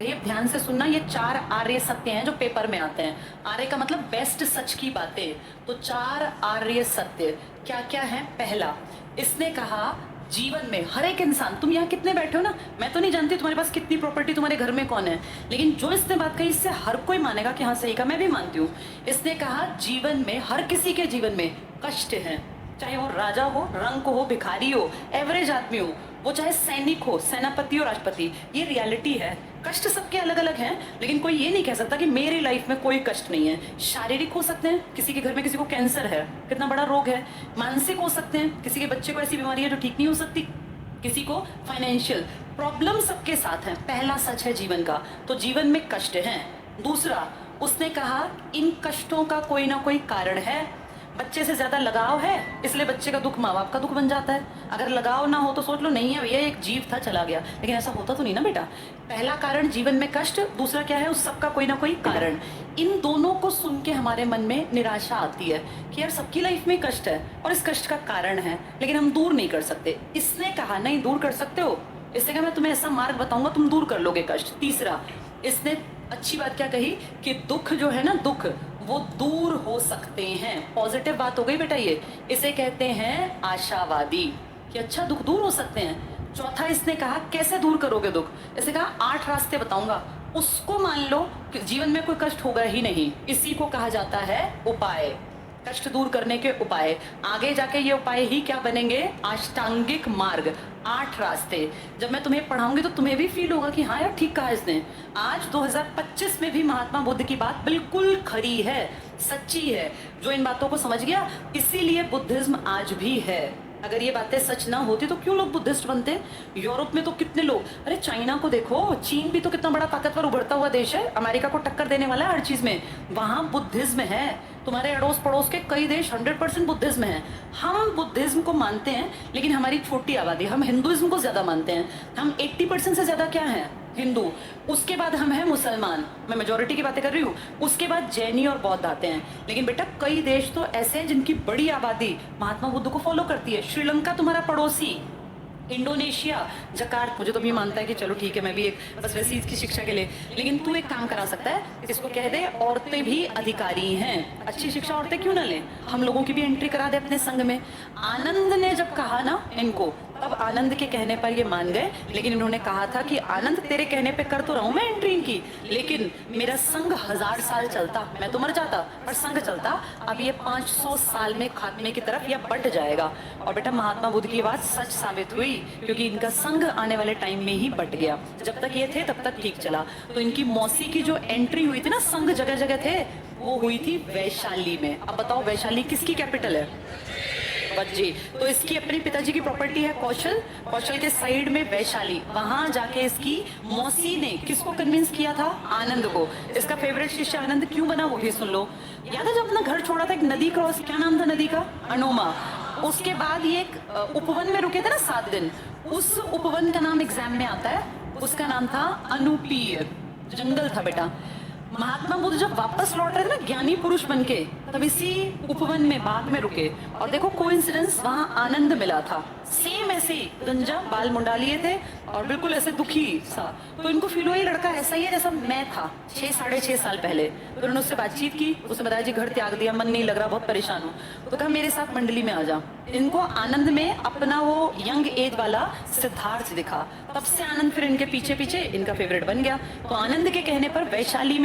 ये ध्यान से सुनना, ये 4 आर्य सत्य हैं जो पेपर में आते हैं। आर्य का मतलब बेस्ट, सच की बातें। तो 4 आर्य सत्य क्या क्या है? पहला, इसने कहा जीवन में हर एक इंसान, तुम यहाँ कितने बैठे हो ना, मैं तो नहीं जानती तुम्हारे पास कितनी प्रॉपर्टी, तुम्हारे घर में कौन है, लेकिन जो इसने बात कही इससे हर कोई मानेगा कि हाँ सही कहा, मैं भी मानती हूँ। इसने कहा जीवन में, हर किसी के जीवन में कष्ट है, चाहे वो राजा हो, रंक हो, भिखारी हो, एवरेज आदमी हो, वो चाहे सैनिक हो, सेनापति हो, राष्ट्रपति, ये रियलिटी है। कष्ट सबके अलग अलग हैं, लेकिन कोई ये नहीं कह सकता कि मेरी लाइफ में कोई कष्ट नहीं है। शारीरिक हो सकते हैं, किसी के घर में किसी को कैंसर है, कितना बड़ा रोग है। मानसिक हो सकते हैं, किसी के बच्चे को ऐसी बीमारी है जो ठीक नहीं हो सकती, किसी को फाइनेंशियल प्रॉब्लम, सबके साथ है। पहला सच है जीवन का, तो जीवन में कष्ट है। दूसरा, उसने कहा इन कष्टों का कोई ना कोई कारण है। बच्चे से ज्यादा लगाव है, इसलिए बच्चे का दुख माँ बाप का दुख बन जाता है। अगर लगाव ना हो तो सोच लो नहीं है भैया, एक जीव था चला गया, लेकिन ऐसा होता तो नहीं ना बेटा। पहला कारण जीवन में कष्ट, दूसरा क्या है, उस सबका कोई ना कोई कारण। इन दोनों को सुन के हमारे मन में निराशा आती है कि यार सबकी लाइफ में कष्ट है और इस कष्ट का कारण है, लेकिन हम दूर नहीं कर सकते। इसने कहा नहीं, दूर कर सकते हो। इसने कहा मैं तुम्हें ऐसा मार्ग बताऊंगा, तुम दूर कर लोगे कष्ट। तीसरा, इसने अच्छी बात क्या कही कि दुख जो है ना, दुख वो दूर हो सकते हैं। पॉजिटिव बात हो गई बेटा ये। इसे कहते हैं आशावादी, कि अच्छा दुख दूर हो सकते हैं। चौथा, इसने कहा कैसे दूर करोगे दुख। इसने कहा 8 रास्ते बताऊंगा, उसको मान लो कि जीवन में कोई कष्ट होगा ही नहीं। इसी को कहा जाता है उपाय, कष्ट दूर करने के उपाय। आगे जाके ये उपाय ही क्या बनेंगे? अष्टांगिक मार्ग, 8 रास्ते। जब मैं तुम्हें पढ़ाऊंगी तो तुम्हें भी फील होगा कि हाँ यार ठीक कहा इसने। आज 2025 में भी महात्मा बुद्ध की बात बिल्कुल खरी है, सच्ची है। जो इन बातों को समझ गया, इसीलिए बुद्धिज्म आज भी है। अगर ये बातें सच ना होती तो क्यों लोग बुद्धिस्ट बनते? यूरोप में तो कितने लोग, अरे चाइना को देखो, चीन भी तो कितना बड़ा ताकतवर उभरता हुआ देश है, अमेरिका को टक्कर देने वाला है हर चीज में, वहां बुद्धिज्म है। तुम्हारे अड़ोस पड़ोस के कई देश 100% बुद्धिज्म है। हम बुद्धिज्म को मानते हैं, लेकिन हमारी छोटी आबादी, हम हिंदुइज्म को ज्यादा मानते हैं। हम 80% से ज्यादा क्या है? हिंदू। उसके बाद हम हैं मुसलमान, मैं मेजोरिटी की बातें कर रही हूँ। उसके बाद जैनी और बौद्ध आते हैं। लेकिन बेटा कई देश तो ऐसे हैं जिनकी बड़ी आबादी महात्मा बुद्ध को फॉलो करती है। श्रीलंका तुम्हारा पड़ोसी, इंडोनेशिया, जकार्ता, मुझे तो भी मानता है कि चलो ठीक है मैं भी एक बस वैसी इसकी शिक्षा के लिए, लेकिन तू एक काम करा सकता है, इसको कह दे औरतें भी अधिकारी हैं, अच्छी शिक्षा औरतें क्यों ना लें, हम लोगों की भी एंट्री करा दे अपने संघ में। आनंद ने जब कहा ना इनको, तब आनंद के कहने पर ये मान गए, लेकिन इन्होंने कहा था कि आनंद तेरे कहने पे कर तो रहा हूं मैं एंट्री इनकी, लेकिन मेरा संघ 1000 साल चलता, मैं तो मर जाता पर संघ चलता। अब ये 500 साल में खात्मे की तरफ या बट जाएगा। और बेटा महात्मा बुद्ध की बात सच साबित हुई, क्योंकि इनका संघ आने वाले टाइम में ही बट गया। जब तक ये थे तब तक ठीक चला। तो इनकी मौसी की जो एंट्री हुई थी ना, संघ जगह जगह थे, वो हुई थी वैशाली में। अब बताओ वैशाली किसकी कैपिटल है? जी। तो इसकी अपने पिताजी की प्रॉपर्टी है कौशल, कौशल के साइड में वैशाली। वहां जाके इसकी मौसी ने किसको कन्विंस किया था? आनंद को। इसका फेवरेट शिष्य आनंद क्यों बना वो भी सुन लो। याद है जब अपना घर छोड़ा था, एक नदी क्रॉस, क्या नाम था नदी का? अनोमा। उसके बाद ये एक उपवन में रुके थे ना 7 दिन, उस उपवन का नाम एग्जाम में आता है, उसका नाम था अनुपीर, जंगल था बेटा। महात्मा बुद्ध जब वापस लौट रहे थे ना ज्ञानी पुरुष बनके, तब इसी उपवन में बाग में रुके, और देखो कोइंसिडेंस, वहां आनंद मिला था। सेम ऐसे ही गंजा बाल मुंडा लिए थे और बिल्कुल ऐसे दुखी सा। तो इनको फील हुआ ये लड़का ऐसा ही है जैसा मैं था 6-6.5 साल पहले। तो उन्होंने उससे बातचीत की, उसने बताया जी घर त्याग दिया, मन नहीं लग रहा, बहुत परेशान हूँ। तो कहा मेरे साथ मंडली में आ जा। इनको आनंद में अपना वो यंग एज वाला सिद्धार्थ दिखा, तब से आनंद फिर इनके पीछे पीछे इनका फेवरेट बन गया। तो आनंद के कहने पर वैशाली में